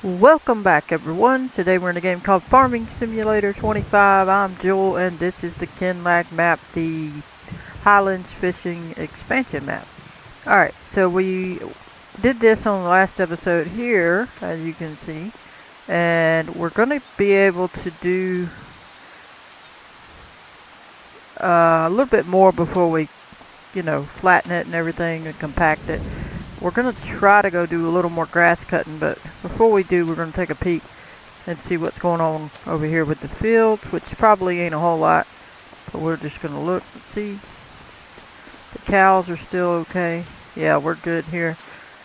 Welcome back everyone. Today we're in a game called Farming Simulator 25. I'm Joel and this is the Kenlag map, the Highlands Fishing expansion map. Alright, so we did this on the last episode here, as you can see. And we're going to be able to do a little bit more before we, flatten it and everything and compact it. We're going to try to go do a little more grass cutting, but before we do, we're going to take a peek and see what's going on over here with the fields, which probably ain't a whole lot, but we're just going to look and see. The cows are still okay. Yeah, we're good here.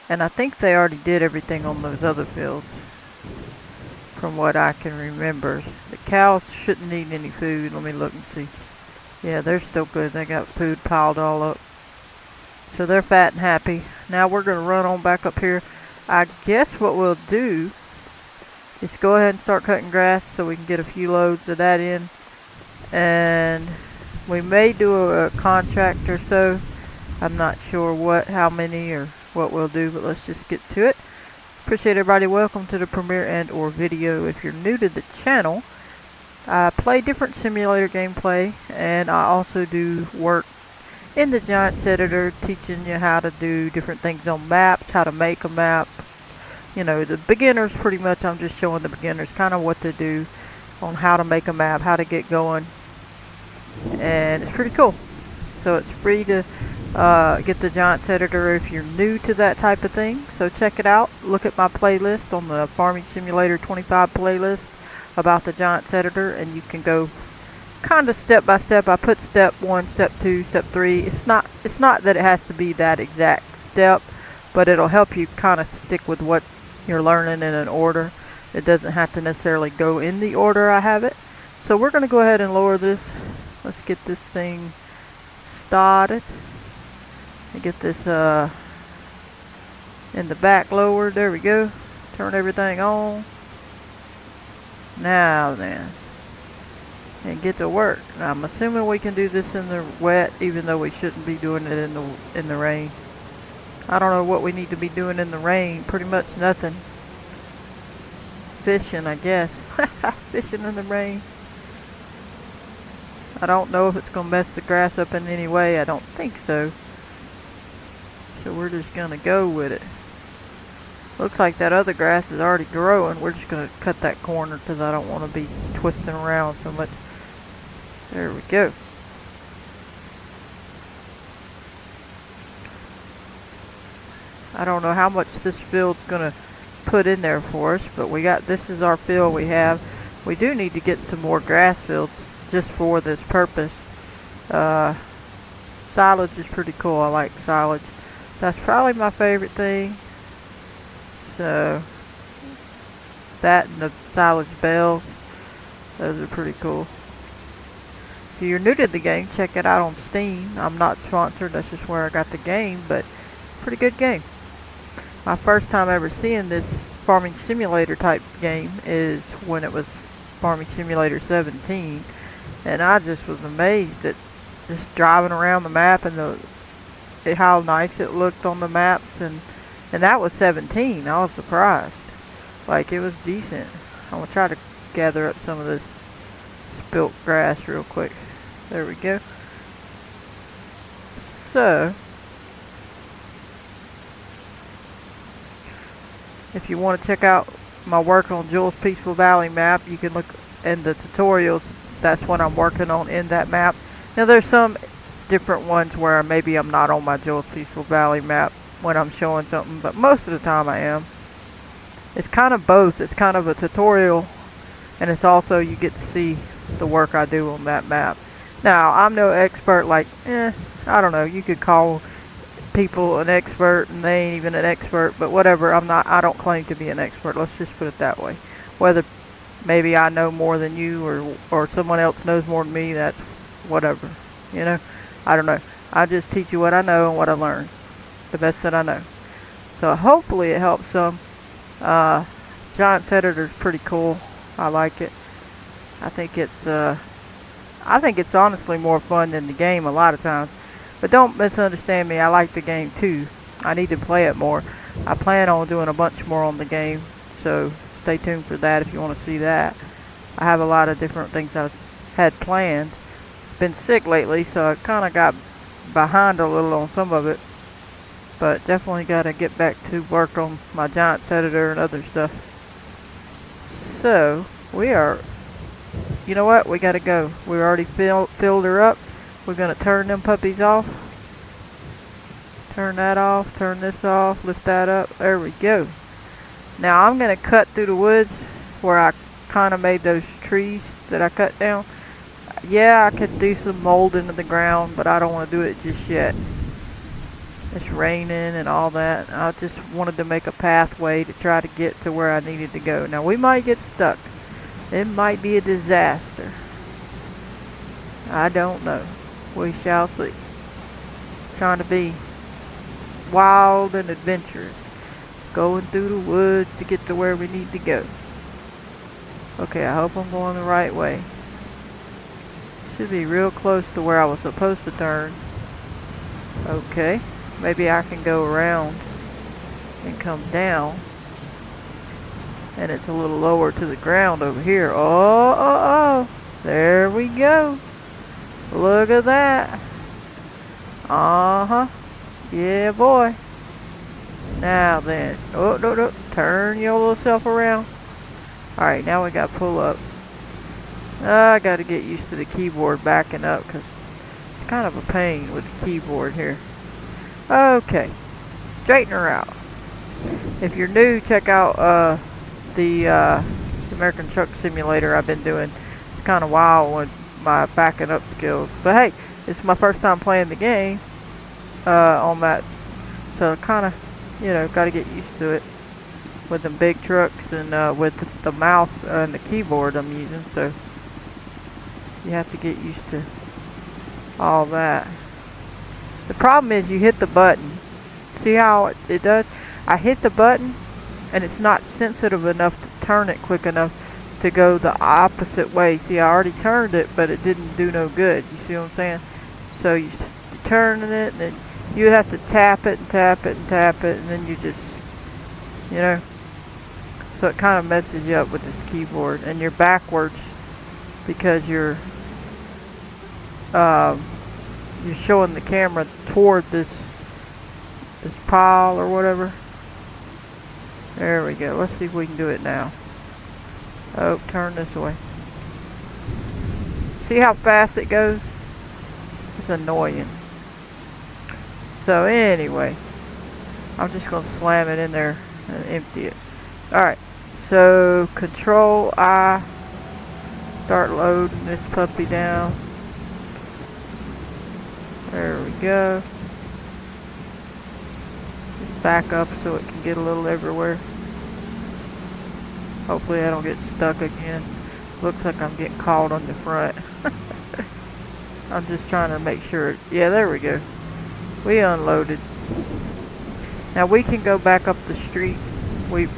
And I think they already did everything on those other fields, from what I can remember. The cows shouldn't need any food. Let me look and see. Yeah, they're still good. They got food piled all up. So they're fat and happy. Now we're going to run on back up here. I guess what we'll do is go ahead and start cutting grass so we can get a few loads of that in. And we may do a contract or so. I'm not sure how many or what we'll do, but let's just get to it. Appreciate everybody. Welcome to the premiere and or video. If you're new to the channel, I play different simulator gameplay, and I also do work in the Giants editor, teaching you how to do different things on maps, how to make a map. You know, the beginners, pretty much I'm just showing the beginners kind of what to do on how to make a map, how to get going. And it's pretty cool. So it's free to get the Giants editor if you're new to that type of thing. So check it out. Look at my playlist on the Farming Simulator 25 playlist about the Giants editor, and you can go kind of step by step. I put step 1, step 2, step 3. It's not that it has to be that exact step, but it'll help you kind of stick with what you're learning in an order. It doesn't have to necessarily go in the order I have it. So we're going to go ahead and lower this. Let's get this thing started and get this in the back lowered. There we go. Turn everything on. Now then, and get to work. Now, I'm assuming we can do this in the wet, even though we shouldn't be doing it in the rain. I don't know what we need to be doing in the rain. Pretty much nothing. Fishing, I guess. Fishing in the rain. I don't know if it's going to mess the grass up in any way. I don't think so. So we're just going to go with it. Looks like that other grass is already growing. We're just going to cut that corner because I don't want to be twisting around so much. There we go. I don't know how much this field's going to put in there for us, but this is our field we have. We do need to get some more grass fields just for this purpose. Silage is pretty cool. I like silage. That's probably my favorite thing. So that and the silage bales, those are pretty cool. If you're new to the game, check it out on Steam. I'm not sponsored, that's just where I got the game, but pretty good game. My first time ever seeing this Farming Simulator type game is when it was Farming Simulator 17, and I just was amazed at just driving around the map and how nice it looked on the maps, and that was 17. I was surprised. Like, it was decent. I'm going to try to gather up some of this spilt grass real quick. There we go. So, if you want to check out my work on Joel's Peaceful Valley map, you can look in the tutorials. That's what I'm working on in that map. Now, there's some different ones where maybe I'm not on my Joel's Peaceful Valley map when I'm showing something, but most of the time I am. It's kind of both. It's kind of a tutorial, and it's also you get to see the work I do on that map. Now, I'm no expert, like, I don't know, you could call people an expert and they ain't even an expert, but whatever. I don't claim to be an expert. Let's just put it that way. Whether maybe I know more than you or someone else knows more than me, that's whatever. I don't know. I just teach you what I know and what I learned. The best that I know. So hopefully it helps some. Giants editor's pretty cool. I like it. I think it's honestly more fun than the game a lot of times. But don't misunderstand me. I like the game too. I need to play it more. I plan on doing a bunch more on the game. so stay tuned for that if you want to see that. I have a lot of different things I had planned. Been sick lately, so I kind of got behind a little on some of it, but definitely got to get back to work on my Giants editor and other stuff. So we are, you know what, we got to go. We already filled her up. We're going to turn them puppies off. Turn that off, turn this off, lift that up. There we go. Now I'm going to cut through the woods where I kind of made those trees that I cut down. Yeah, I could do some mold into the ground, but I don't want to do it just yet. It's raining and all that. I just wanted to make a pathway to try to get to where I needed to go. Now we might get stuck. It might be a disaster. I don't know. We shall see. Trying to be wild and adventurous. Going through the woods to get to where we need to go. Okay, I hope I'm going the right way. Should be real close to where I was supposed to turn. Okay, maybe I can go around and come down. And it's a little lower to the ground over here. Oh. There we go. Look at that. Uh-huh. Yeah, boy. Now then. Oh, no. Turn your little self around. Alright, now we got to pull up. I got to get used to the keyboard backing up because it's kind of a pain with the keyboard here. Okay. Straighten her out. If you're new, check out the American Truck Simulator I've been doing. It's kind of wild with my backing up skills. But hey, it's my first time playing the game on that. So kind of, got to get used to it with the big trucks and with the mouse and the keyboard I'm using. So you have to get used to all that. The problem is you hit the button. See how it does? I hit the button and it's not sensitive enough to turn it quick enough to go the opposite way. See, I already turned it, but it didn't do no good. You see what I'm saying? So you turn it, and then you have to tap it and tap it and tap it, and then you just, So it kind of messes you up with this keyboard, and you're backwards because you're showing the camera toward this pile or whatever. There we go. Let's see if we can do it now. Oh, turn this way. See how fast it goes? It's annoying. So anyway, I'm just going to slam it in there and empty it. Alright, so Control I, start loading this puppy down. There we go. Just back up so it can get a little everywhere. Hopefully I don't get stuck again. Looks like I'm getting caught on the front. I'm just trying to make sure. Yeah, there we go. We unloaded. Now we can go back up the street.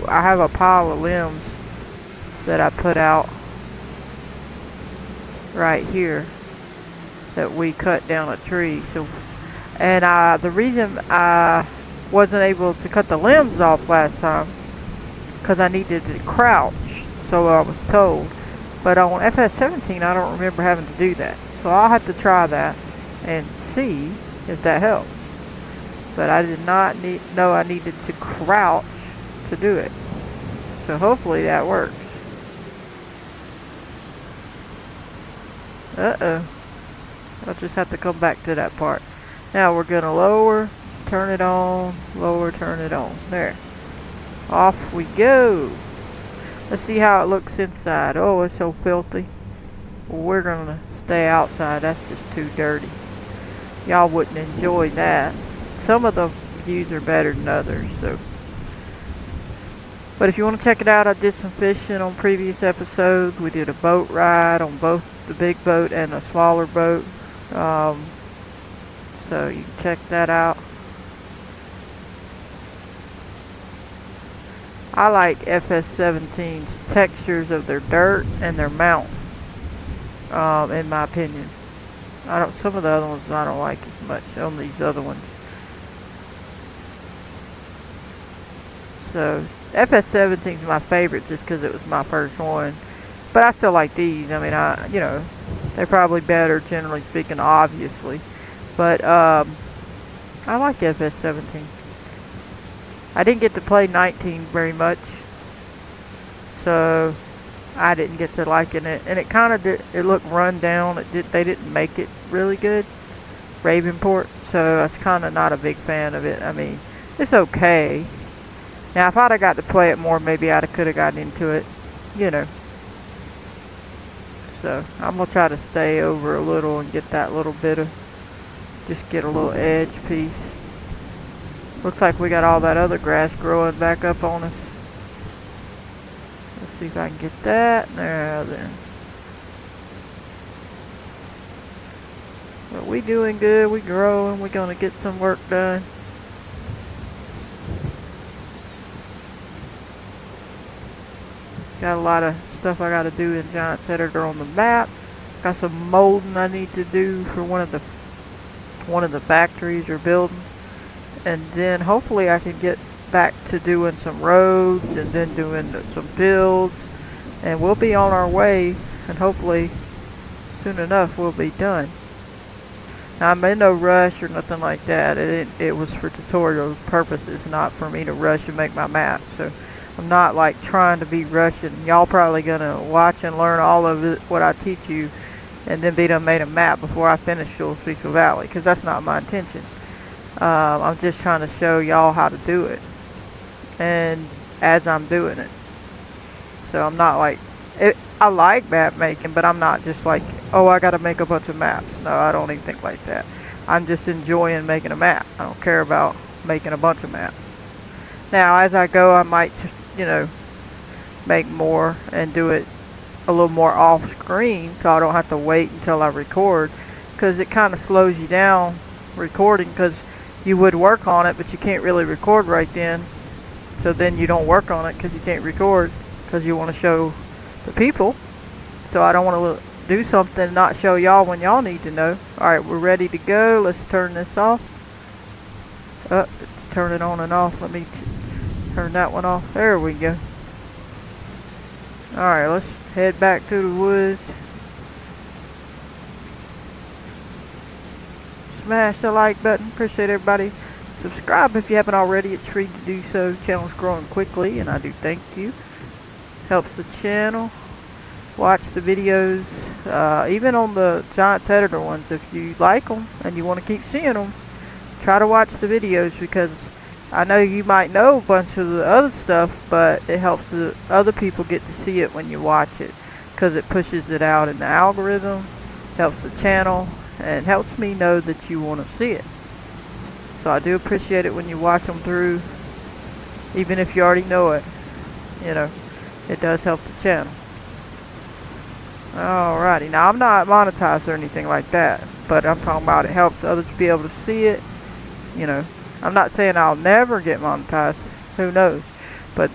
I have a pile of limbs that I put out right here that we cut down a tree. And the reason I wasn't able to cut the limbs off last time because I needed to crouch, so I was told. But on FS17 I don't remember having to do that. So I'll have to try that and see if that helps. But I did not know I needed to crouch to do it. So hopefully that works. Uh-oh. I'll just have to come back to that part. Now we're going to lower, turn it on, lower, turn it on. There. Off we go. Let's see how it looks inside. Oh, it's so filthy. Well, we're going to stay outside. That's just too dirty. Y'all wouldn't enjoy that. Some of the views are better than others. But if you want to check it out, I did some fishing on previous episodes. We did a boat ride on both the big boat and a smaller boat. So you can check that out. I like FS17's textures of their dirt and their mount, in my opinion. Some of the other ones I don't like as much on these other ones. So FS17 is my favorite just because it was my first one. But I still like these. I mean, you know, they're probably better, generally speaking, obviously. But I like FS17. I didn't get to play 19 very much, so I didn't get to liking it. And it kind of did. It looked run down. They didn't make it really good, Ravenport. So I was kind of not a big fan of it. I mean, it's okay. Now, if I'd have got to play it more, maybe I could have gotten into it, you know. So I'm gonna try to stay over a little and get that little bit of, just get a little edge piece. Looks like we got all that other grass growing back up on us. Let's see if I can get that. There, then. But we doing good. We growing. We gonna get some work done. Got a lot of stuff I gotta do in Giants Editor on the map. Got some molding I need to do for one of the factories or buildings. And then hopefully I can get back to doing some roads and then doing some builds. And we'll be on our way, and hopefully soon enough we'll be done. Now, I'm in no rush or nothing like that. It was for tutorial purposes, not for me to rush and make my map. So I'm not like trying to be rushing. Y'all probably gonna watch and learn all of it, what I teach you, and then be done made a map before I finish Sulphur Valley, because that's not my intention. I'm just trying to show y'all how to do it, and as I'm doing it. So I'm not like, I like map making, but I'm not just like, oh, I gotta make a bunch of maps. No, I don't even think like that. I'm just enjoying making a map. I don't care about making a bunch of maps. Now, as I go, I might, you know, make more and do it a little more off screen, so I don't have to wait until I record, because it kind of slows you down recording, because you would work on it, but you can't really record right then. So then you don't work on it because you can't record, because you want to show the people. So I don't want to do something and not show y'all when y'all need to know. Alright, we're ready to go. Let's turn this off. Let's turn it on and off. Let me turn that one off. There we go. Alright, let's head back to the woods. Smash the like button. Appreciate everybody. Subscribe if you haven't already. It's free to do so. The channel's growing quickly, and I do thank you. Helps the channel. Watch the videos, even on the Giants Editor ones. If you like them and you want to keep seeing them, try to watch the videos, because I know you might know a bunch of the other stuff, but it helps the other people get to see it when you watch it, because it pushes it out in the algorithm, helps the channel, and helps me know that you want to see it. So I do appreciate it when you watch them through, even if you already know it. You know, it does help the channel. Alrighty, now I'm not monetized or anything like that, but I'm talking about it helps others be able to see it. You know, I'm not saying I'll never get monetized. Who knows? But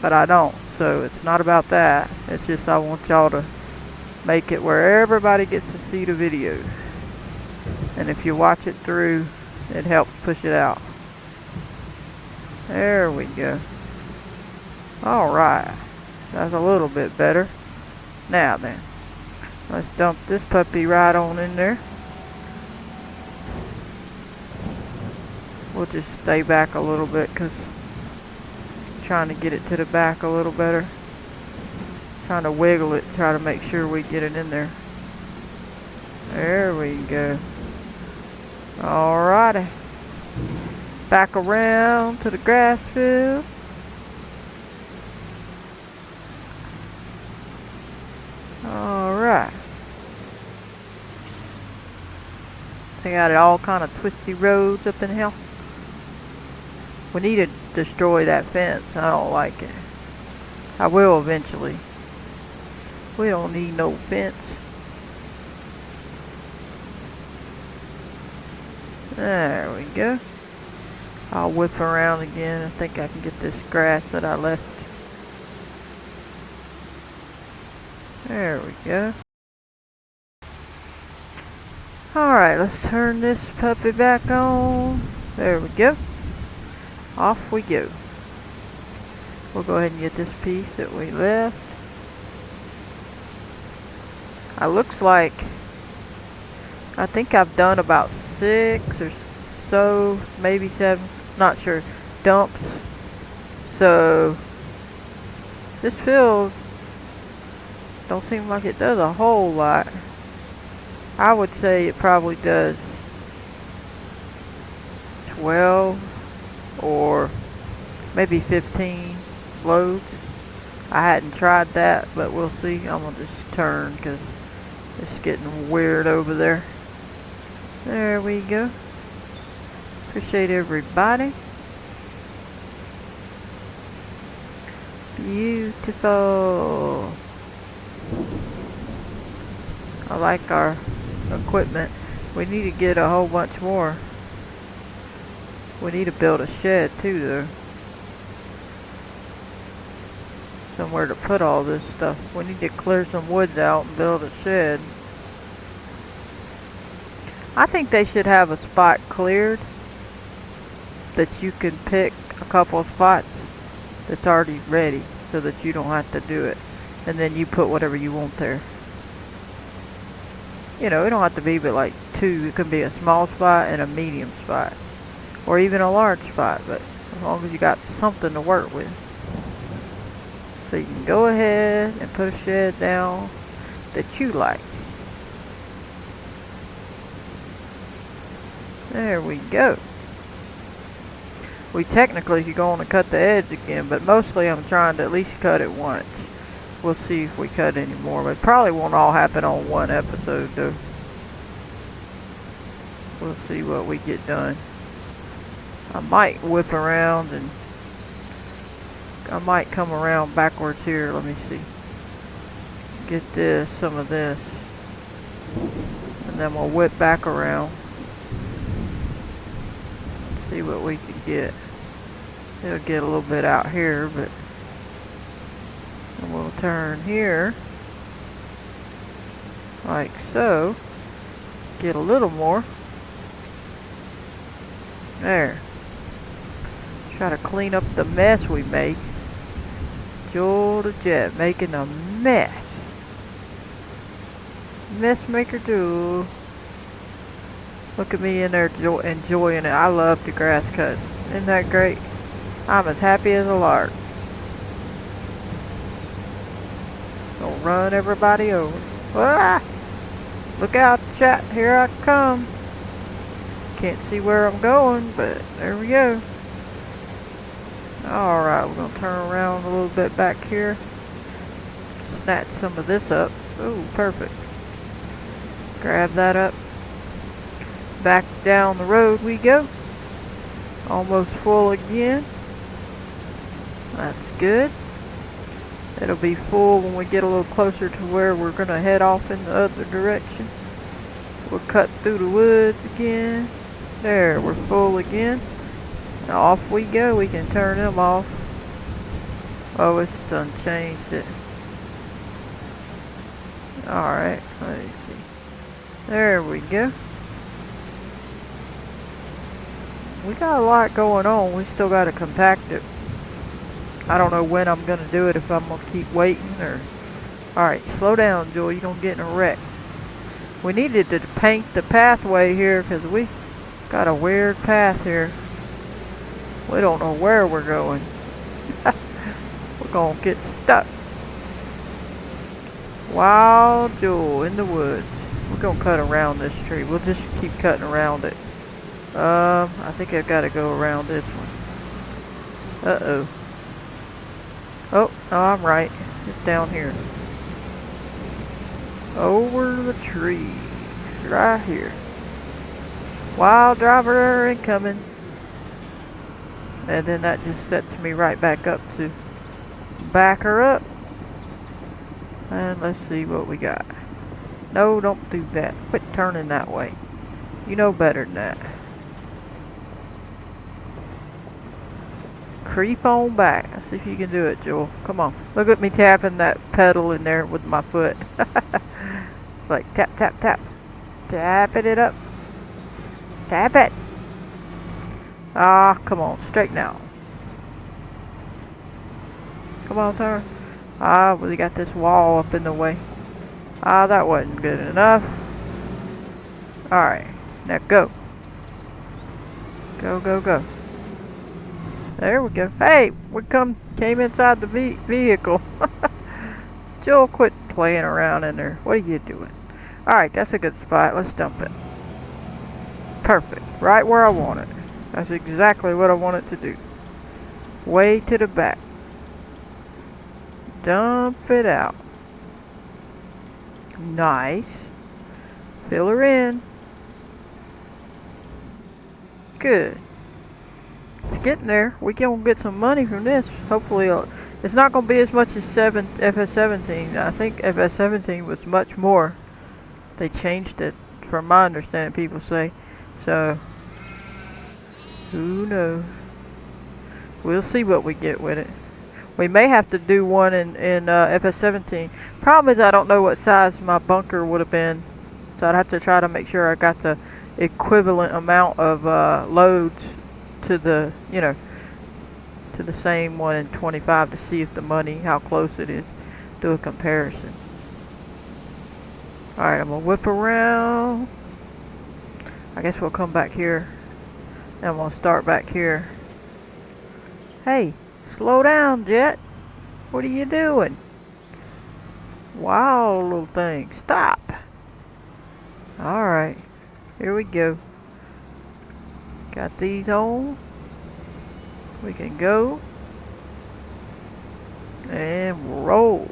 I don't. So it's not about that. It's just I want y'all to make it where everybody gets to see the videos. And if you watch it through, it helps push it out. There we go. Alright. That's a little bit better. Now then, let's dump this puppy right on in there. We'll just stay back a little bit, because I'm trying to get it to the back a little better. Trying to wiggle it, try to make sure we get it in there. There we go. Alrighty. Back around to the grass field. Alright. They got it all kind of twisty roads up in here. We need to destroy that fence. I don't like it. I will eventually. We don't need no fence. There we go. I'll whip around again. I think I can get this grass that I left. There we go. Alright, let's turn this puppy back on. There we go. Off we go. We'll go ahead and get this piece that we left. It looks like, I think I've done about 6 or so, maybe 7, not sure, dumps. So this field don't seem like it does a whole lot. I would say it probably does 12 or maybe 15 loads. I hadn't tried that, but we'll see. I'm gonna just turn because it's getting weird over there. There we go. Appreciate everybody. Beautiful. I like our equipment. We need to get a whole bunch more. We need to build a shed too, though. Somewhere to put all this stuff. We need to clear some woods out and build a shed. I think they should have a spot cleared that you can pick a couple of spots that's already ready so that you don't have to do it. And then you put whatever you want there. You know, it don't have to be but like 2. It could be a small spot and a medium spot. Or even a large spot, but as long as you got something to work with. So you can go ahead and put a shed down that you like. There we go. We technically could go on and cut the edge again, but mostly I'm trying to at least cut it once. We'll see if we cut any more, but it probably won't all happen on one episode though. We'll see what we get done. I might whip around and I might come around backwards here. Let me see. Get this, some of this. And then we'll whip back around. See what we can get. It'll get a little bit out here, but and we'll turn here like so. Get a little more. There. Try to clean up the mess we make. Joel the Jet making a mess. Mess maker Joel. Look at me in there enjoying it. I love the grass cut. Isn't that great? I'm as happy as a lark. Don't run everybody over. Ah! Look out, chat. Here I come. Can't see where I'm going, but there we go. Alright, we're going to turn around a little bit back here. Snatch some of this up. Ooh, perfect. Grab that up. Back down the road we go. Almost full again. That's good. It'll be full when we get a little closer to where we're going to head off in the other direction. We'll cut through the woods again. There, we're full again. Now off we go. We can turn them off. Oh, it's done changed it. Alright, let me see. There we go. We got a lot going on. We still got to compact it. I don't know when I'm going to do it, if I'm going to keep waiting or... Alright, slow down, Joel. You're going to get in a wreck. We needed to paint the pathway here because we got a weird path here. We don't know where we're going. We're going to get stuck. Wild Joel in the woods. We're going to cut around this tree. We'll just keep cutting around it. I think I've got to go around this one. Uh-oh. Oh, no, I'm right. It's down here. Over the trees. Right here. Wild driver incoming. And then that just sets me right back up to back her up. And let's see what we got. No, don't do that. Quit turning that way. You know better than that. Creep on back. Let's see if you can do it, Joel. Come on. Look at me tapping that pedal in there with my foot. Like tap, tap, tap. Tapping it up. Tap it. Ah, come on. Straighten out. Come on, turn. Ah, we got this wall up in the way. Ah, that wasn't good enough. Alright, now go. Go, go, go. There we go. Hey, we came inside the vehicle. Joel, quit playing around in there. What are you doing? Alright, that's a good spot. Let's dump it. Perfect. Right where I want it. That's exactly what I want it to do. Way to the back. Dump it out. Nice. Fill her in. Good. It's getting there. We can get some money from this. Hopefully, it's not going to be as much as FS17. I think FS17 was much more. They changed it, from my understanding, people say. So, who knows? We'll see what we get with it. We may have to do one in FS17. Problem is, I don't know what size my bunker would have been. So I'd have to try to make sure I got the equivalent amount of loads to the, to the same one in 25 to see if the money, how close it is. Do a comparison. Alright, I'm going to whip around. I guess we'll come back here. And we'll start back here. Hey, slow down, Jet. What are you doing? Wow, little thing. Stop. Alright, here we go. Got these on. We can go. And roll.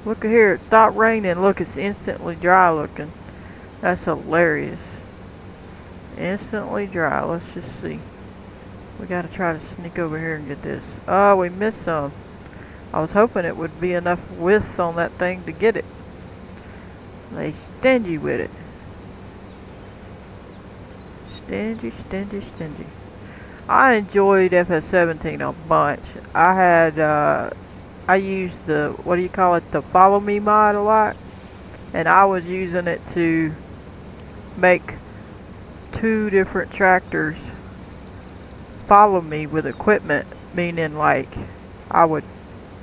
Look at here, it stopped raining. Look, it's instantly dry looking. That's hilarious. Instantly dry. Let's just see. We gotta try to sneak over here and get this. Oh, we missed some. I was hoping it would be enough width on that thing to get it. They stingy with it. Stingy, stingy, stingy. I enjoyed FS17 a bunch. I used the, what do you call it, the Follow Me mod a lot. And I was using it to make 2 different tractors follow me with equipment. Meaning, like, I would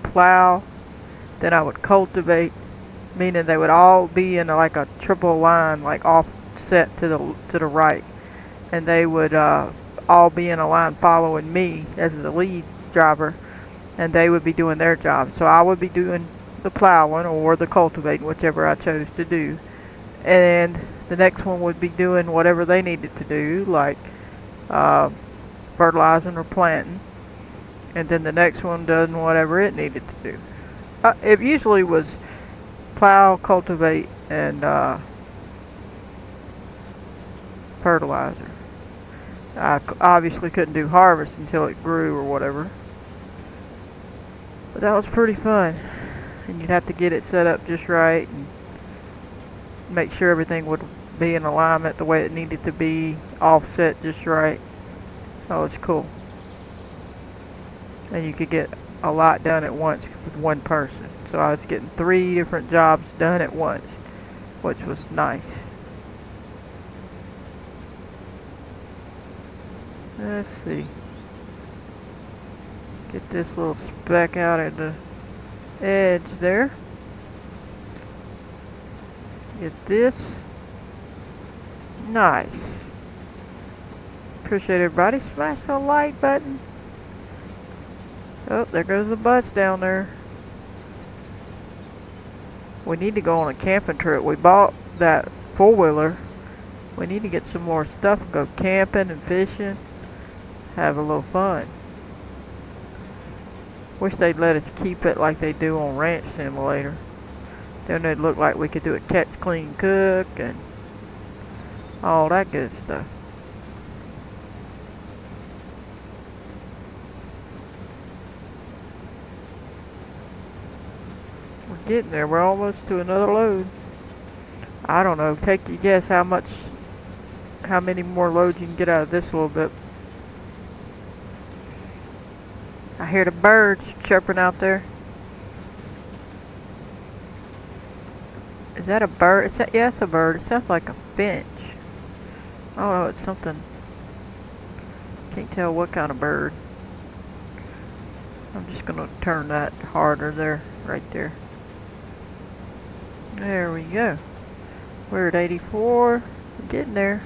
plow, then I would cultivate. Meaning they would all be in like a triple line, like offset to the right. And they would all be in a line following me as the lead driver. And they would be doing their job. So I would be doing the plowing or the cultivating, whichever I chose to do. And the next one would be doing whatever they needed to do, like fertilizing or planting. And then the next one doing whatever it needed to do. It usually was plow, cultivate, and fertilizer. I obviously couldn't do harvest until it grew or whatever. But that was pretty fun. And you'd have to get it set up just right and make sure everything would be in alignment the way it needed to be, offset just right. So it's cool. And you could get a lot done at once with one person. So I was getting 3 different jobs done at once, which was nice. Let's see. Get this little speck out at the edge there. Get this. Nice. Appreciate everybody. Smash the like button. Oh, there goes the bus down there. We need to go on a camping trip. We bought that 4-wheeler. We need to get some more stuff. Go camping and fishing. Have a little fun. Wish they'd let us keep it like they do on Ranch Simulator. Then it'd look like we could do a catch, clean, cook, and all that good stuff. We're getting there. We're almost to another load. I don't know. Take your guess how many more loads you can get out of this a little bit. I hear the birds chirping out there. Is that a bird? Yeah, it's a bird. It sounds like a finch. Oh, it's something. Can't tell what kind of bird. I'm just gonna turn that harder there, right there. There we go. We're at 84. We're getting there.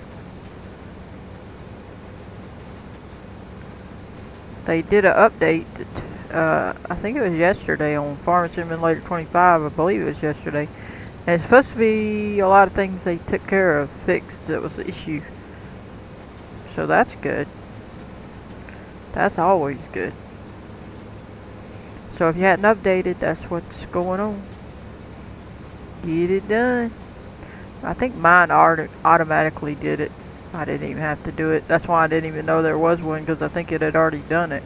They did an update. I think it was yesterday on Farming Simulator 25. I believe it was yesterday. And it's supposed to be a lot of things they took care of, fixed. That was the issue. So that's good. That's always good. So if you hadn't updated, that's what's going on. Get it done. I think mine automatically did it. I didn't even have to do it. That's why I didn't even know there was one, because I think it had already done it.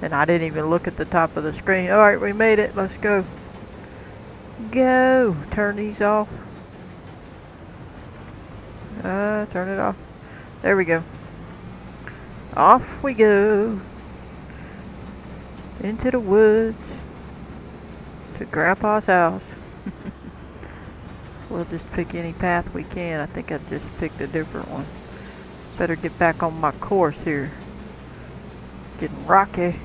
And I didn't even look at the top of the screen. Alright, we made it. Let's go. Go. Turn these off. Turn it off. There we go. Off we go. Into the woods. To Grandpa's house. We'll just pick any path we can. I think I just picked a different one. Better get back on my course here. Getting rocky.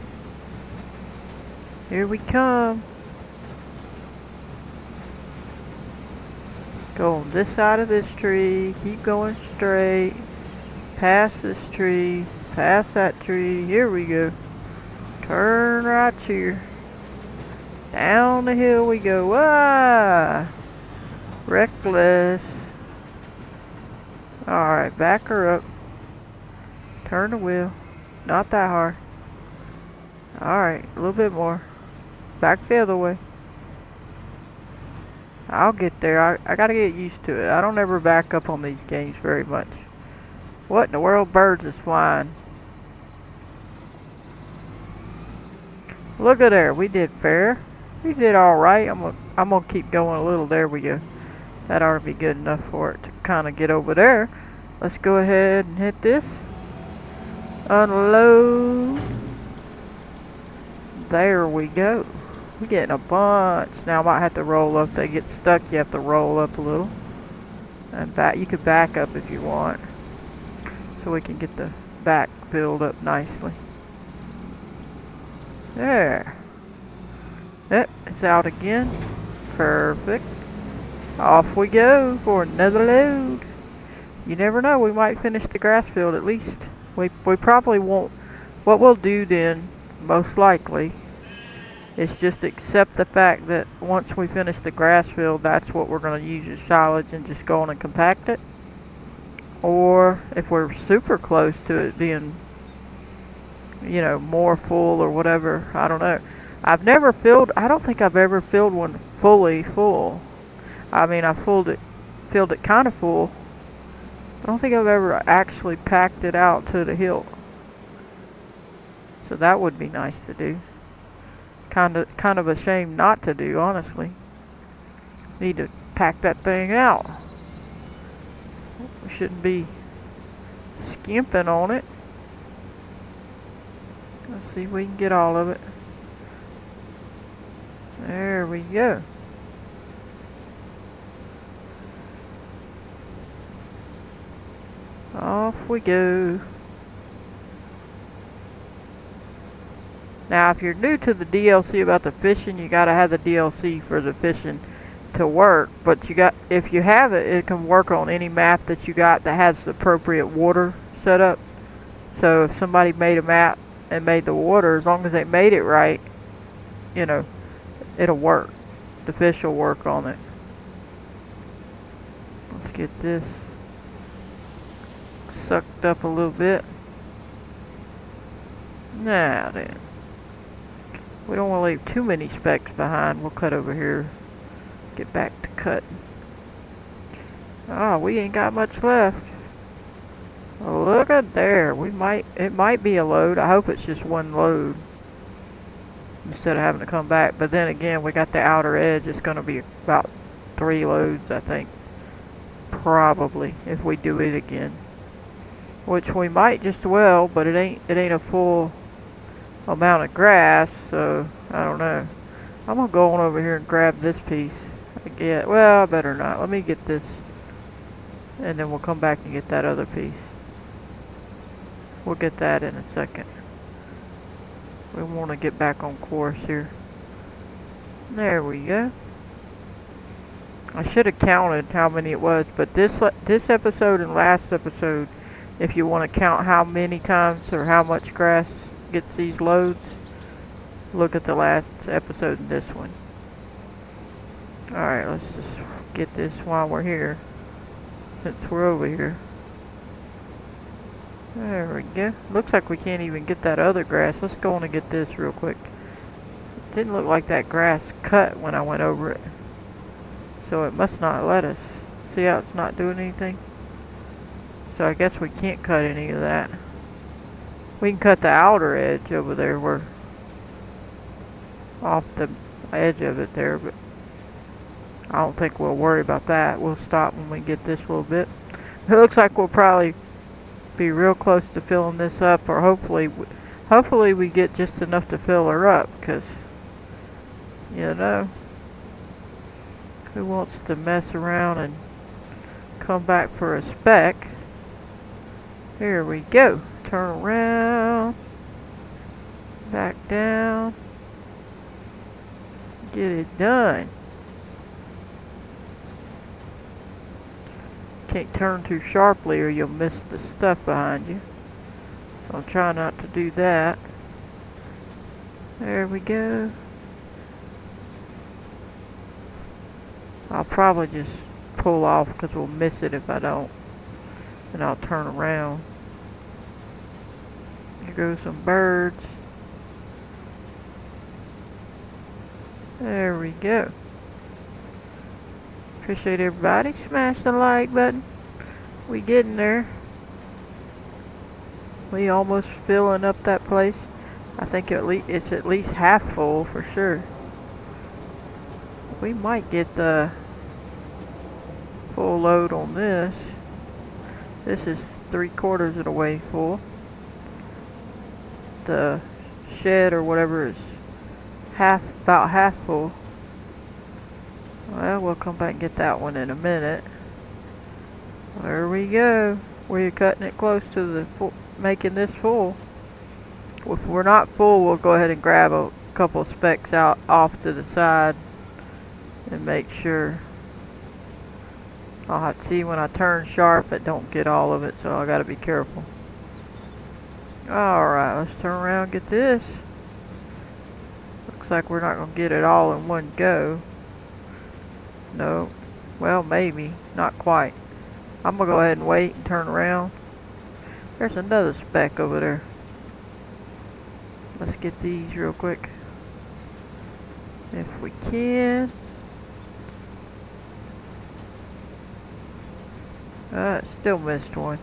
Here we come. Go on this side of this tree. Keep going straight. Past this tree. Past that tree. Here we go. Turn right here. Down the hill we go. Ah! Reckless. Alright, back her up. Turn the wheel. Not that hard. Alright, a little bit more. Back the other way. I'll get there. I gotta get used to it. I don't ever back up on these games very much. What in the world? Birds is flying. Look at there. We did fair. We did alright. I'm gonna keep going a little. There we go. That ought to be good enough for it to kind of get over there. Let's go ahead and hit this. Unload. There we go. We're getting a bunch. Now I might have to roll up. They get stuck. You have to roll up a little. And back. You could back up if you want. So we can get the back filled up nicely. There. Yep, it's out again. Perfect. Off we go for another load. You never know, we might finish the grass field at least. We probably won't. What we'll do then, most likely, is just accept the fact that once we finish the grass field, that's what we're going to use as silage and just go on and compact it. Or if we're super close to it being, you know, more full or whatever, I don't know. I've never filled, I don't think I've ever filled one fully full. I mean, I filled it kind of full. I don't think I've ever actually packed it out to the hilt. So that would be nice to do. Kind of a shame not to do, honestly. Need to pack that thing out. We shouldn't be skimping on it. Let's see if we can get all of it. There we go. Off we go. Now, if you're new to the DLC about the fishing, you gotta have the DLC for the fishing to work. But if you have it, it can work on any map that you got that has the appropriate water set up. So if somebody made a map and made the water, as long as they made it right, you know, it'll work. The fish will work on it. Let's get this sucked up a little bit. Now then. We don't want to leave too many specks behind. We'll cut over here. Get back to cutting. Ah, we ain't got much left. Look at there. It might be a load. I hope it's just one load instead of having to come back. But then again, we got the outer edge. It's going to be about 3 loads, I think. Probably, if we do it again. Which we might just well, but it ain't a full amount of grass, so I don't know. I'm gonna go on over here and grab this piece. Well, I better not. Let me get this, and then we'll come back and get that other piece. We'll get that in a second. We want to get back on course here. There we go. I should have counted how many it was, but this episode and last episode, if you want to count how many times or how much grass gets these loads, look at the last episode and this one. Alright, let's just get this while we're here, since we're over here. There we go. Looks like we can't even get that other grass. Let's go on and get this real quick. It didn't look like that grass cut when I went over it. So it must not let us. See how it's not doing anything? So I guess we can't cut any of that. We can cut the outer edge over there. We're off the edge of it there, but I don't think we'll worry about that. We'll stop when we get this little bit. It looks like we'll probably be real close to filling this up, or hopefully we get just enough to fill her up, because you know, who wants to mess around and come back for a speck? Here we go. Turn around. Back down. Get it done. Can't turn too sharply or you'll miss the stuff behind you. So I'll try not to do that. There we go. I'll probably just pull off because we'll miss it if I don't. And I'll turn around. Here goes some birds. There we go. Appreciate everybody. Smash the like button. We getting there. We almost filling up that place. I think it's at least half full for sure. We might get the full load on this. This is 3/4 of the way full. The shed or whatever is about half full. Well, we'll come back and get that one in a minute. There we go. We're cutting it close to the making this full. If we're not full, we'll go ahead and grab a couple specks out off to the side and make sure. I'll have to see when I turn sharp, it don't get all of it, so I gotta be careful. Alright, let's turn around and get this. Looks like we're not gonna get it all in one go. No. Well, maybe. Not quite. I'm gonna go ahead and wait and turn around. There's another speck over there. Let's get these real quick. If we can. Still missed one.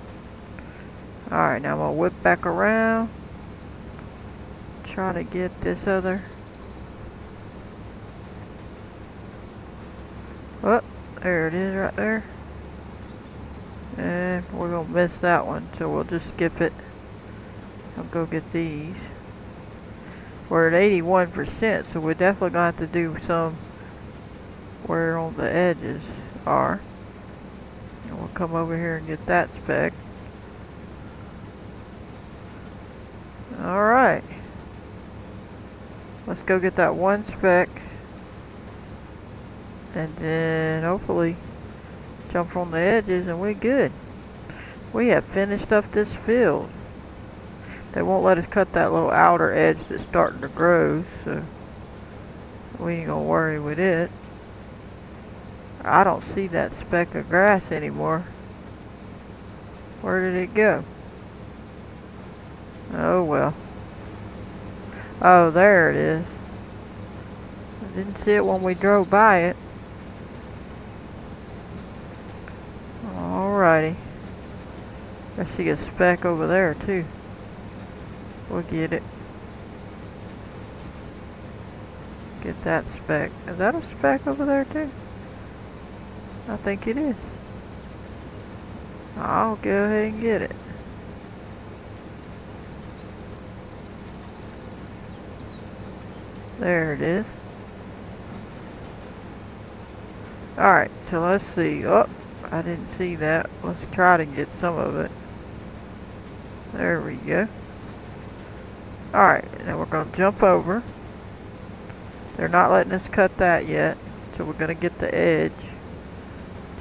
Alright, now I'm gonna whip back around. Try to get this other. Oh, there it is right there. And we're gonna miss that one, so we'll just skip it. I'll go get these. We're at 81%, so we're definitely gonna have to do some where on the edges are. And we'll come over here and get that speck. Alright. Let's go get that one speck. And then hopefully jump on the edges and we're good. We have finished up this field. They won't let us cut that little outer edge that's starting to grow, so we ain't gonna worry with it. I don't see that speck of grass anymore. Where did it go? Oh well. Oh, there it is. I didn't see it when we drove by it. Alrighty. I see a speck over there too. We'll get it. Get that speck. Is that a speck over there too? I think it is. I'll go ahead and get it. There it is. Alright, so let's see. Oh, I didn't see that. Let's try to get some of it. There we go. Alright, now we're going to jump over. They're not letting us cut that yet, so we're going to get the edge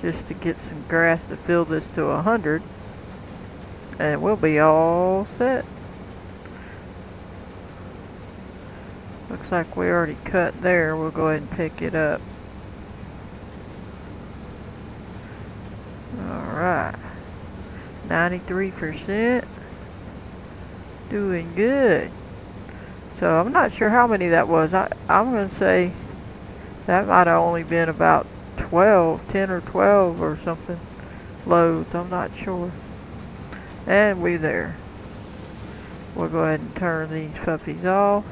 just to get some grass to fill this to 100, and we'll be all set. Looks like we already cut there. We'll go ahead and pick it up. Alright, 93%. Doing good. So I'm not sure how many that was. I'm going to say that might have only been about 10 or 12 or something loads. I'm not sure. And we're there. We'll go ahead and turn these puppies off.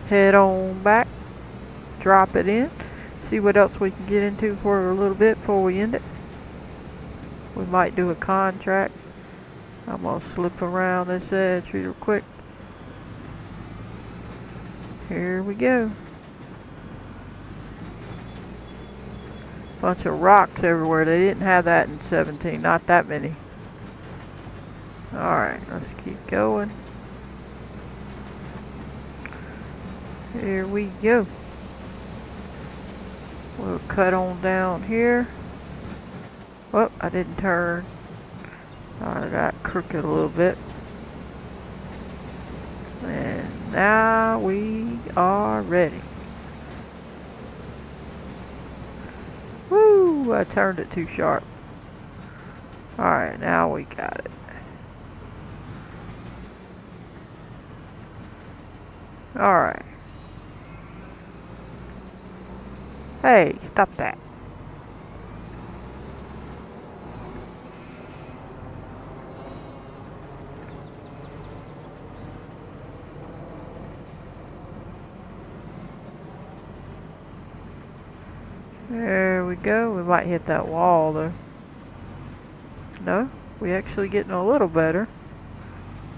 Head on back. Drop it in. See what else we can get into for a little bit before we end it. We might do a contract. I'm going to slip around this edge real quick. Here we go. Bunch of rocks everywhere. They didn't have that in 17. Not that many. Alright, let's keep going. Here we go. We'll cut on down here. Oh, I didn't turn. I got crooked a little bit. And now we are ready. Woo! I turned it too sharp. Alright, now we got it. Alright. Hey, stop that. There we go. We might hit that wall though. No, we actually getting a little better.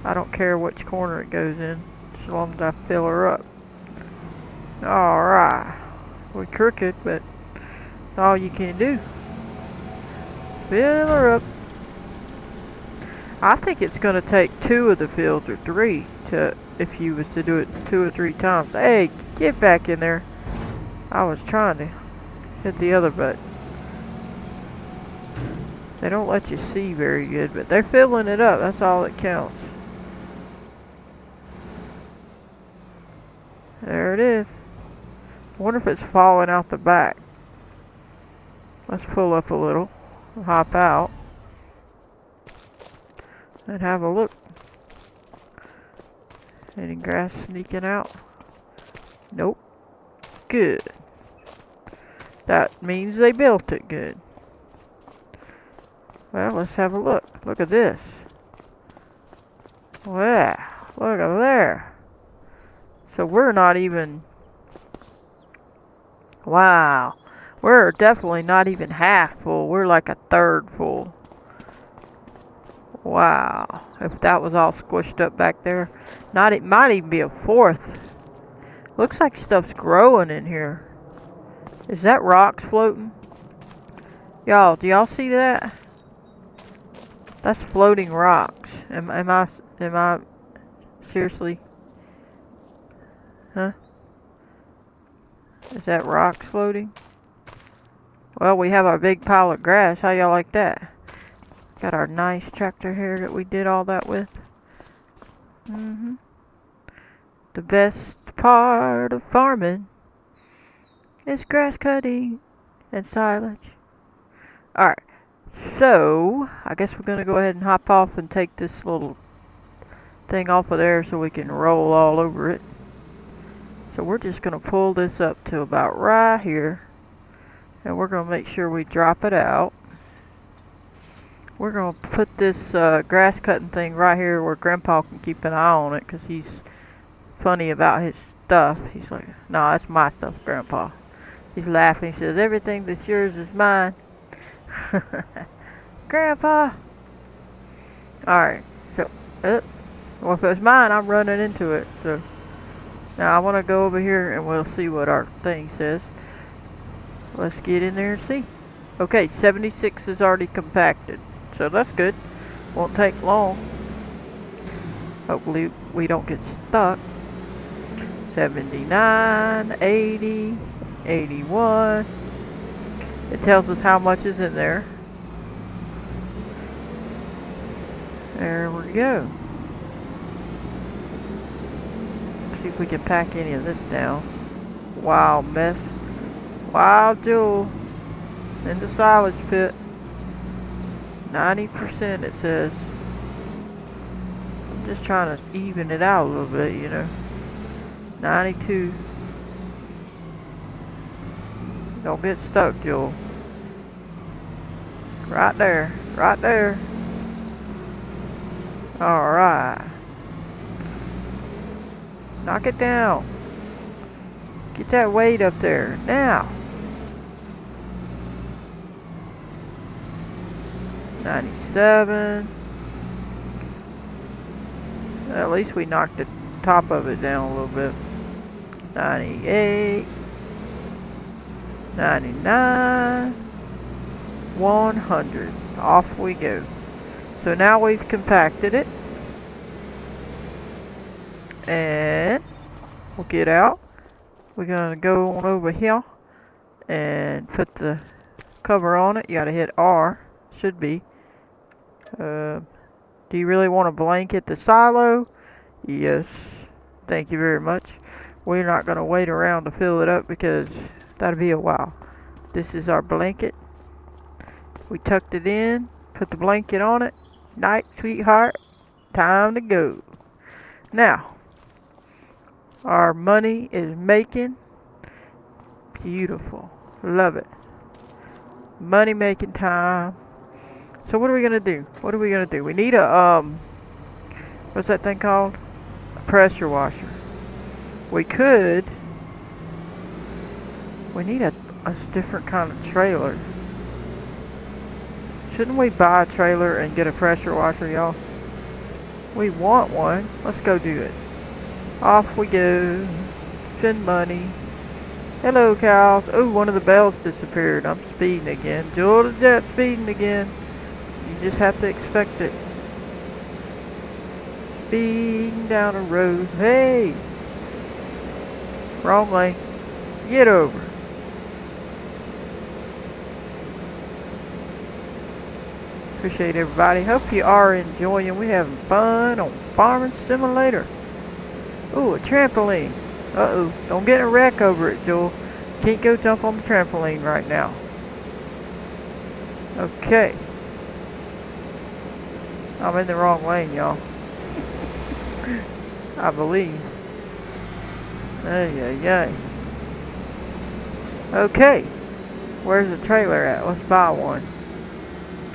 I don't care which corner it goes in, as long as I fill her up. Alright. We're crooked, but that's all you can do. Fill her up. I think it's going to take 2 of the fields or 3 to, if you was to do it 2 or 3 times. Hey, get back in there. I was trying to hit the other button. They don't let you see very good, but they're filling it up. That's all that counts. There it is. I wonder if it's falling out the back. Let's pull up a little. Hop out. And have a look. Any grass sneaking out? Nope. Good. That means they built it good. Well, let's have a look. Look at this. Wow. Look at there. So we're not even... Wow. We're definitely not even half full. We're like a third full. Wow. If that was all squished up back there. It might even be a fourth. Looks like stuff's growing in here. Is that rocks floating? Y'all, do y'all see that? That's floating rocks. Am I seriously? Huh? Is that rocks floating? Well, we have our big pile of grass. How y'all like that? Got our nice tractor here that we did all that with. The best part of farming is grass cutting and silage. Alright, so I guess we're going to go ahead and hop off and take this little thing off of there so we can roll all over it. So we're just going to pull this up to about right here. And we're going to make sure we drop it out. We're going to put this grass cutting thing right here where Grandpa can keep an eye on it, because he's funny about his stuff. He's like, no, that's my stuff, Grandpa. He's laughing. He says, everything that's yours is mine. Grandpa. Alright, so, well, if it's mine, I'm running into it. So, now I want to go over here and we'll see what our thing says. Let's get in there and see. Okay, 76 is already compacted. So that's good. Won't take long. Hopefully we don't get stuck. 79, 80, 81. It tells us how much is in there. There we go. See if we can pack any of this down. Wow, mess. Wow, Jewel. In the silage pit. 90% it says. I'm just trying to even it out a little bit, you know. 92. Don't get stuck, Jewel. Right there. Right there. Alright. Knock it down. Get that weight up there. Now. 97. At least we knocked the top of it down a little bit. 98. 99. 100. Off we go. So now we've compacted it. And we'll get out. We're going to go on over here and put the cover on it. You got to hit R. Should be. Do you really want to blanket the silo? Yes. Thank you very much. We're not going to wait around to fill it up because that'll be a while. This is our blanket. We tucked it in. Put the blanket on it. Night, sweetheart. Time to go. Now, our money is making. Beautiful. Love it. Money making time. So what are we going to do? What are we going to do? We need a, what's that thing called? A pressure washer. We need a different kind of trailer. Shouldn't we buy a trailer and get a pressure washer, y'all? We want one. Let's go do it. Off we go. Spend money. Hello, cows. Oh, one of the bells disappeared. I'm speeding again. Jewel the Jet speeding again. You just have to expect it. Speeding down the road. Hey! Wrong lane. Get over. Appreciate everybody. Hope you are enjoying. We're having fun on Farming Simulator. Ooh, a trampoline. Uh-oh. Don't get in a wreck over it, Joel. Can't go jump on the trampoline right now. Okay. I'm in the wrong lane, y'all. I believe. Ay. Okay. Where's the trailer at? Let's buy one.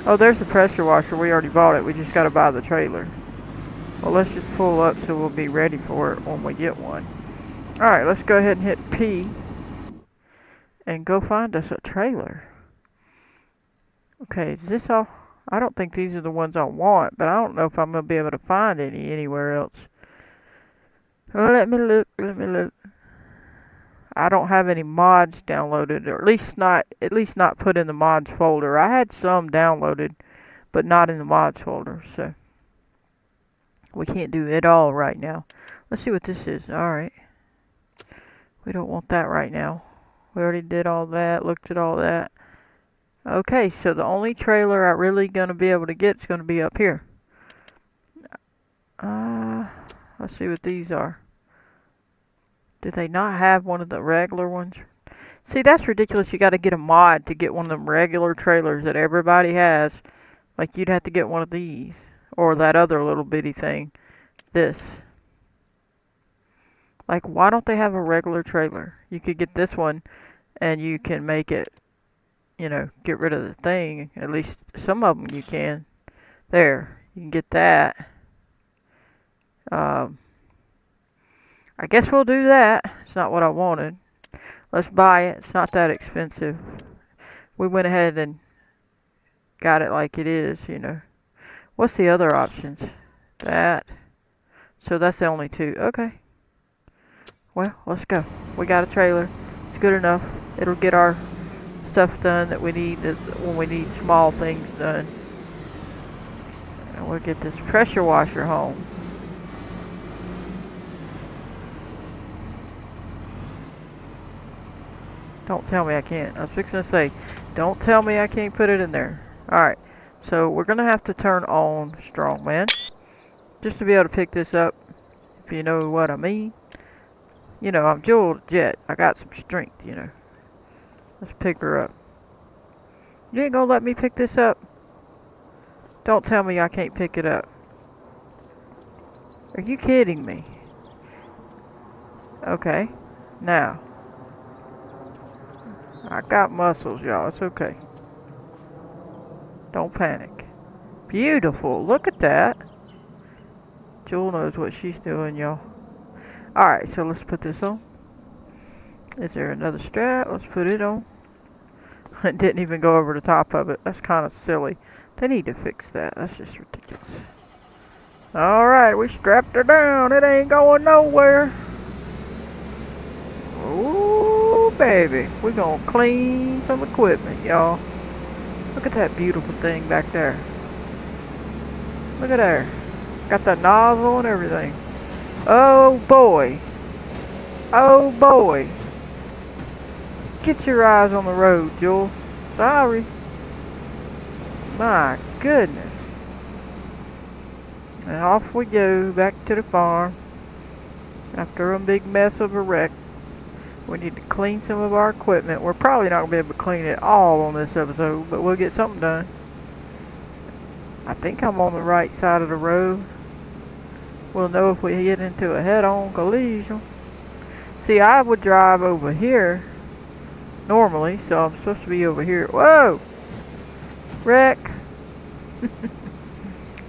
Oh, there's the pressure washer. We already bought it. We just got to buy the trailer. Well, let's just pull up so we'll be ready for it when we get one. Alright, let's go ahead and hit P. And go find us a trailer. Okay, is this all? I don't think these are the ones I want, but I don't know if I'm going to be able to find any anywhere else. Let me look. I don't have any mods downloaded, or at least not put in the mods folder. I had some downloaded, but not in the mods folder, so we can't do it all right now. Let's see what this is. Alright. We don't want that right now. We already did all that, looked at all that. Okay, so the only trailer I'm really going to be able to get is going to be up here. Let's see what these are. Did they not have one of the regular ones? See, that's ridiculous. You got to get a mod to get one of them regular trailers that everybody has. Like, you'd have to get one of these. Or that other little bitty thing. This. Like, why don't they have a regular trailer? You could get this one, and you can make it, you know, get rid of the thing. At least some of them you can. There. You can get that. I guess we'll do that. It's not what I wanted. Let's buy it. It's not that expensive. We went ahead and got it like it is, you know. What's the other options? That. So that's the only two. Okay. Well, let's go. We got a trailer. It's good enough. It'll get our stuff done that we need when we need small things done. And we'll get this pressure washer home. Don't tell me I can't. I was fixing to say, don't tell me I can't put it in there. Alright, so we're going to have to turn on Strongman. Just to be able to pick this up, if you know what I mean. You know, I'm Jewel Jet. I got some strength, you know. Let's pick her up. You ain't gonna let me pick this up? Don't tell me I can't pick it up. Are you kidding me? Okay, now. I got muscles, y'all. It's okay. Don't panic. Beautiful. Look at that. Jewel knows what she's doing, y'all. Alright, so let's put this on. Is there another strap? Let's put it on. It didn't even go over the top of it. That's kind of silly. They need to fix that. That's just ridiculous. Alright, we strapped her down. It ain't going nowhere. Ooh, baby. We're gonna clean some equipment, y'all. Look at that beautiful thing back there. Look at there. Got that nozzle and everything. Oh boy. Oh boy. Get your eyes on the road, Jewel. Sorry. My goodness. And off we go back to the farm. After a big mess of a wreck. We need to clean some of our equipment. We're probably not going to be able to clean it all on this episode, but we'll get something done. I think I'm on the right side of the road. We'll know if we get into a head-on collision. See, I would drive over here normally, so I'm supposed to be over here. Whoa! Wreck!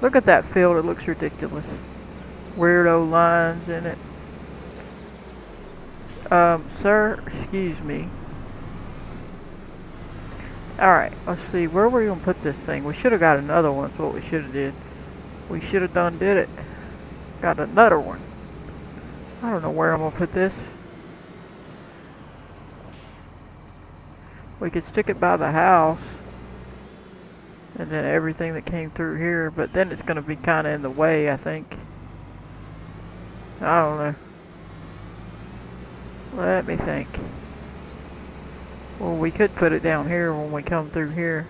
Look at that field, it looks ridiculous. Weirdo lines in it. Sir, excuse me. Alright, let's see, where were we going to put this thing? We should have got another one, that's what we should have did. We should have did it. Got another one. I don't know where I'm going to put this. We could stick it by the house. And then everything that came through here, but then it's going to be kind of in the way, I think. I don't know. Let me think. Well, we could put it down here when we come through here.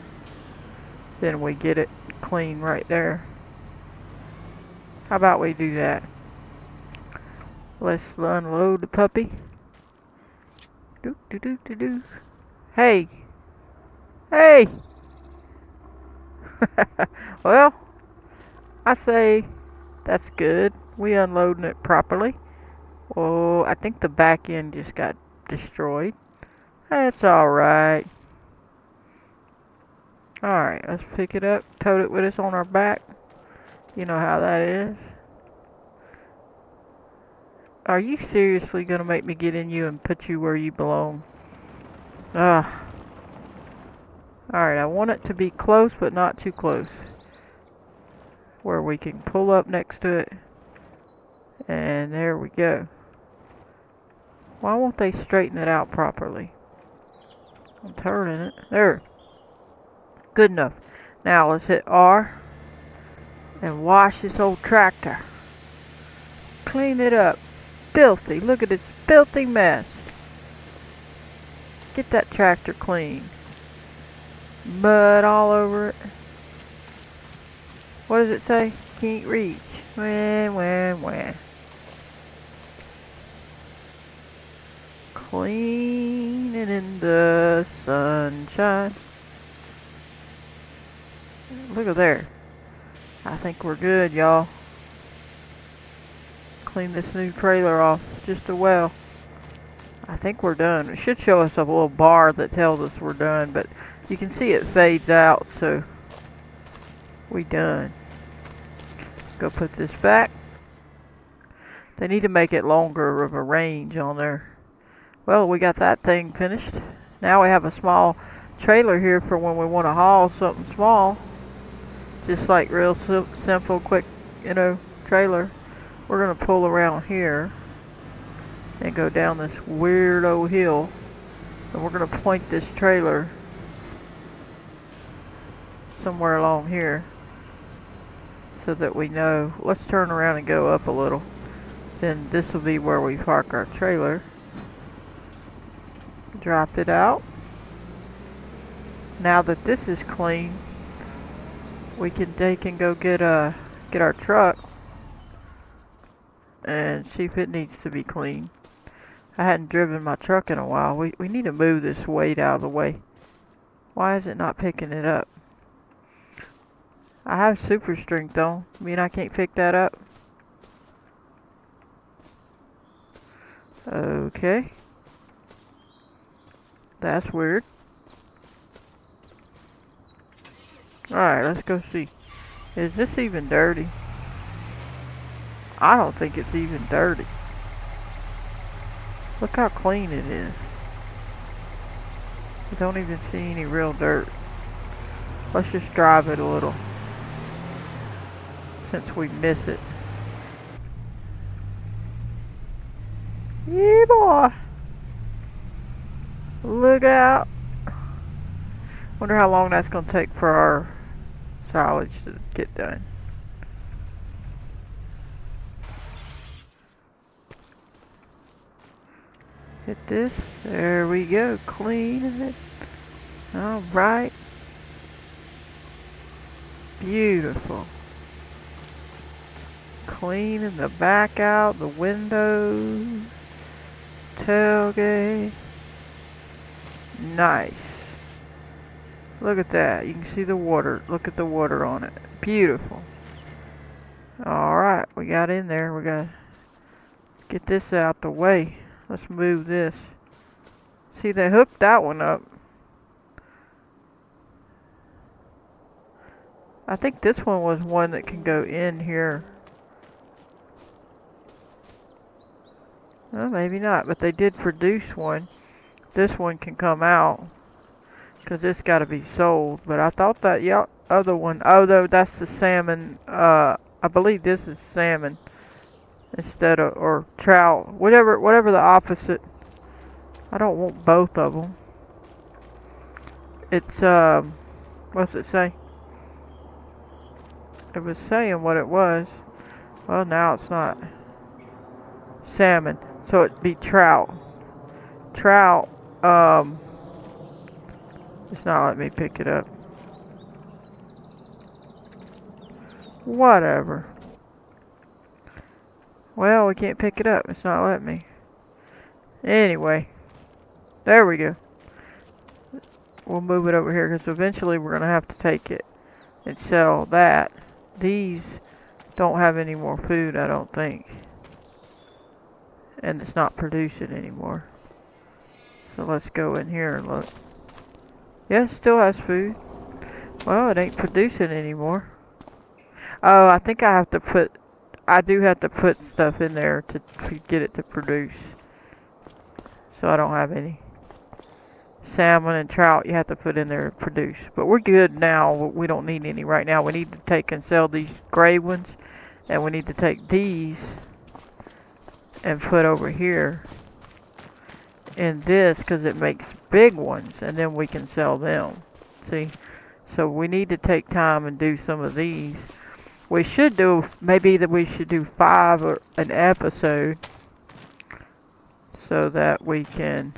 Then we get it clean right there. How about we do that? Let's unload the puppy. Do do do do do. Hey! Hey! Well, I say that's good. We unloading it properly. Oh, I think the back end just got destroyed. That's alright. Alright, let's pick it up, tote it with us on our back. You know how that is. Are you seriously gonna make me get in you and put you where you belong? Ugh. Alright, I want it to be close, but not too close. Where we can pull up next to it. And there we go. Why won't they straighten it out properly? I'm turning it. There. Good enough. Now let's hit R. And wash this old tractor. Clean it up. Filthy. Look at this filthy mess. Get that tractor clean. Mud all over it. What does it say? Can't reach. Wah. Clean it in the sunshine. Look at there. I think we're good, y'all. Clean this new trailer off just a well. I think we're done. It should show us a little bar that tells us we're done, but you can see it fades out, so we done. Go put this back. They need to make it longer of a range on there. Well, we got that thing finished. Now we have a small trailer here for when we want to haul something small. Just like real simple, quick, trailer. We're going to pull around here and go down this weirdo hill. And we're going to point this trailer somewhere along here so that we know. Let's turn around and go up a little. Then this will be where we park our trailer. Drop it out. Now that this is clean, they can go get our truck and see if it needs to be cleaned. I hadn't driven my truck in a while. We need to move this weight out of the way. Why is it not picking it up? I have super strength though. Mean I can't pick that up? Okay. That's weird. Alright, let's go see. Is this even dirty? I don't think it's even dirty. Look how clean it is. I don't even see any real dirt. Let's just drive it a little, since we miss it. Yeah, boy. Look out. Wonder how long that's going to take for our silage to get done. Hit this. There we go. Cleaning it. Alright. Beautiful. Cleaning the back out, the windows, tailgate. Nice. Look at that. You can see the water. Look at the water on it. Beautiful. Alright, we got in there. We got to get this out the way. Let's move this. See, they hooked that one up. I think this one was one that can go in here. Well, maybe not, but they did produce one. This one can come out, because this got to be sold. But I thought that other one, oh no, that's the salmon. I believe this is salmon instead of, or trout, whatever the opposite. I don't want both of them. It's what's it say? It was saying what it was. Well, now it's not. Salmon, so it'd be trout. Trout. It's not letting me pick it up. Whatever. Well, we can't pick it up. It's not letting me. Anyway. There we go. We'll move it over here because eventually we're going to have to take it and sell that. These don't have any more food, I don't think. And it's not producing anymore. So let's go in here and look. Yeah, it still has food. Well, it ain't producing anymore. Oh, I think I do have to put stuff in there to get it to produce. So I don't have any. Salmon and trout you have to put in there to produce. But we're good now. We don't need any right now. We need to take and sell these gray ones. And we need to take these and put over here in this, because it makes big ones, and then we can sell them. See, so we need to take time and do some of these. We should do, maybe that we should do 5 or an episode, so that we can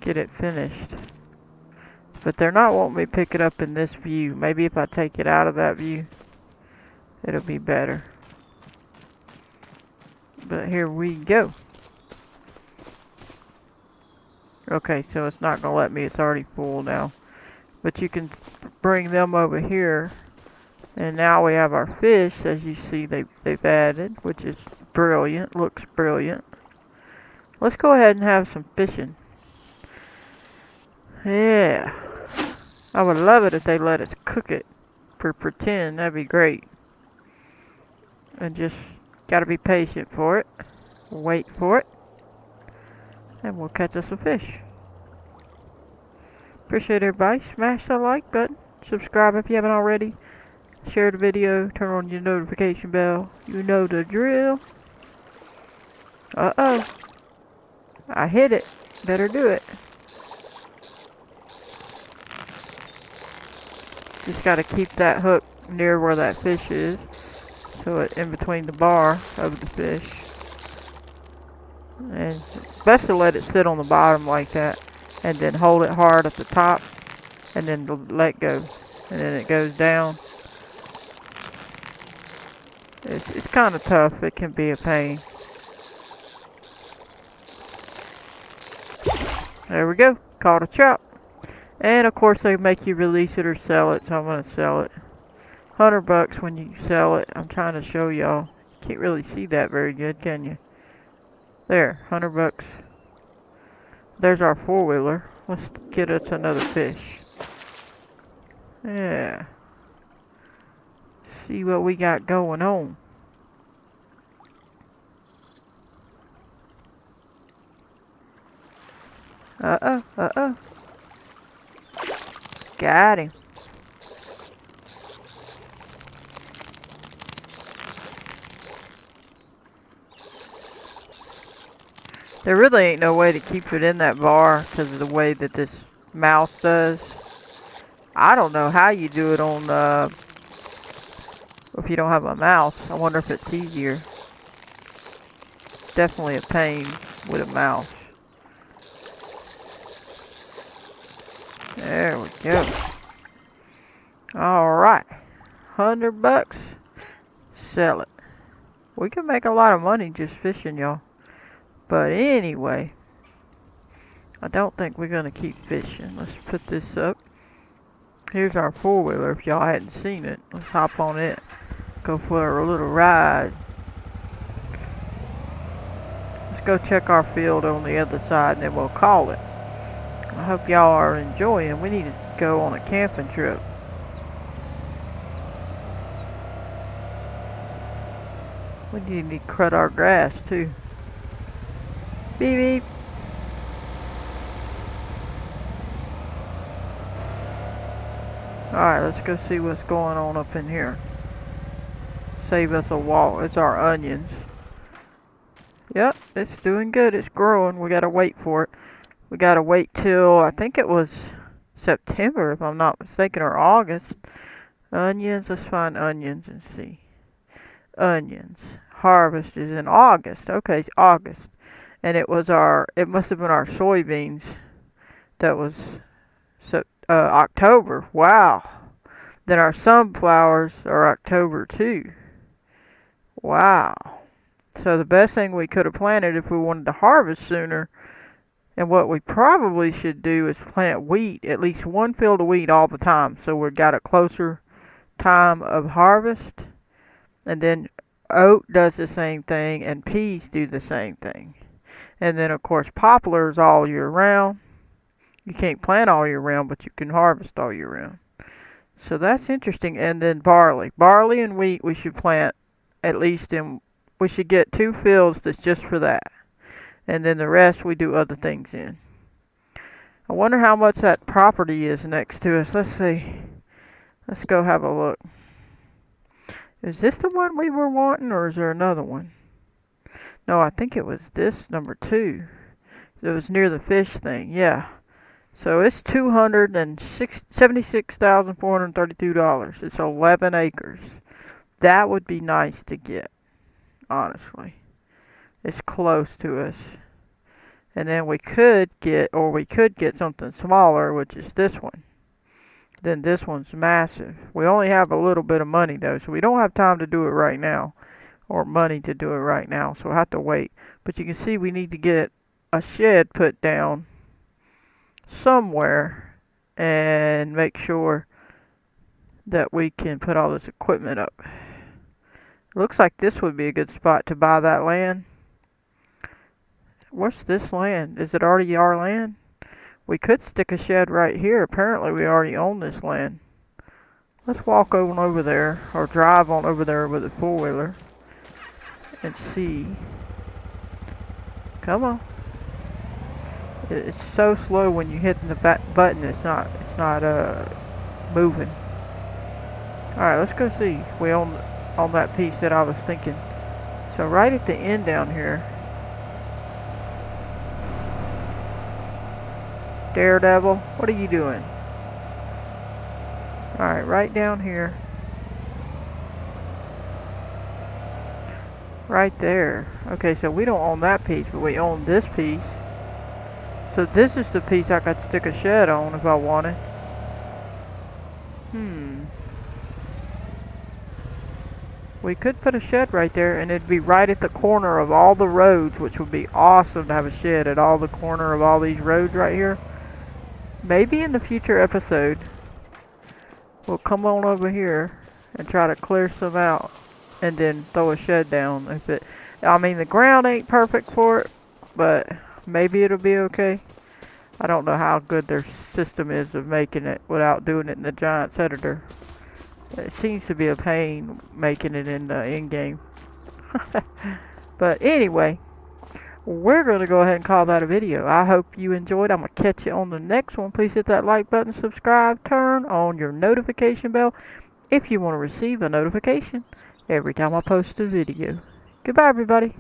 get it finished. But they're not wanting me to pick it up in this view. Maybe if I take it out of that view, it'll be better. But here we go. Okay, so it's not going to let me. It's already full now. But you can bring them over here. And now we have our fish. As you see, they've added, which is brilliant. Looks brilliant. Let's go ahead and have some fishing. Yeah. I would love it if they let us cook it for pretend. That'd be great. And just got to be patient for it. Wait for it. And we'll catch us a fish. Appreciate everybody. Smash the like button. Subscribe if you haven't already. Share the video. Turn on your notification bell. You know the drill. Uh-oh. I hit it. Better do it. Just got to keep that hook near where that fish is. So it's in between the bar of the fish. And it's best to let it sit on the bottom like that, and then hold it hard at the top, and then let go, and then it goes down. It's kind of tough. It can be a pain. There we go. Caught a chop. And of course they make you release it or sell it, so I'm gonna sell it. $100 when you sell it. I'm trying to show y'all. Can't really see that very good, can you? There, $100. There's our four-wheeler. Let's get us another fish. Yeah. See what we got going on. Uh-oh. Got him. There really ain't no way to keep it in that bar because of the way that this mouse does. I don't know how you do it on, if you don't have a mouse. I wonder if it's easier. Definitely a pain with a mouse. There we go. Alright. $100. Sell it. We can make a lot of money just fishing, y'all. But anyway, I don't think we're going to keep fishing. Let's put this up. Here's our four-wheeler if y'all hadn't seen it. Let's hop on it. Go for a little ride. Let's go check our field on the other side and then we'll call it. I hope y'all are enjoying. We need to go on a camping trip. We need to cut our grass too. Beep beep. Alright, let's go see what's going on up in here. Save us a walk. It's our onions. Yep, it's doing good. It's growing. We gotta wait for it. We gotta wait till, I think it was September if I'm not mistaken, or August. Onions, let's find onions and see. Onions. Harvest is in August. Okay, it's August. And it must have been our soybeans that was October. Wow. Then our sunflowers are October too. Wow. So the best thing we could have planted if we wanted to harvest sooner, and what we probably should do is plant wheat, at least one field of wheat all the time, so we've got a closer time of harvest. And then oat does the same thing, and peas do the same thing. And then of course poplars all year round. You can't plant all year round, but you can harvest all year round. So that's interesting. And then barley. Barley and wheat we should plant at least in, we should get 2 fields that's just for that. And then the rest we do other things in. I wonder how much that property is next to us. Let's see. Let's go have a look. Is this the one we were wanting, or is there another one? No, I think it was this number 2. It was near the fish thing. Yeah. So it's $276,432. It's 11 acres. That would be nice to get, honestly. It's close to us. And then we could get something smaller, which is this one. Then this one's massive. We only have a little bit of money though, so we don't have time to do it right now, or money to do it right now, so we'll have to wait. But you can see we need to get a shed put down somewhere and make sure that we can put all this equipment up. Looks like this would be a good spot to buy that land. What's this land? Is it already our land? We could stick a shed right here. Apparently we already own this land. Let's walk on over there, or drive on over there with a four-wheeler and see. Come on. It's so slow when you hit the button. It's not moving. Alright, let's go see. We on that piece that I was thinking. So right at the end down here, Daredevil, what are you doing? Alright, right down here. Right there. Okay, so we don't own that piece, but we own this piece. So this is the piece I could stick a shed on if I wanted. We could put a shed right there, and it'd be right at the corner of all the roads, which would be awesome to have a shed at all the corner of all these roads right here. Maybe in the future episode, we'll come on over here and try to clear some out, and then throw a shed down. If it, I mean, the ground ain't perfect for it, but maybe it'll be okay. I don't know how good their system is of making it without doing it in the Giants editor. It seems to be a pain making it in the in-game. But anyway, we're going to go ahead and call that a video. I hope you enjoyed. I'm going to catch you on the next one. Please hit that like button, subscribe, turn on your notification bell if you want to receive a notification every time I post a video. Goodbye, everybody.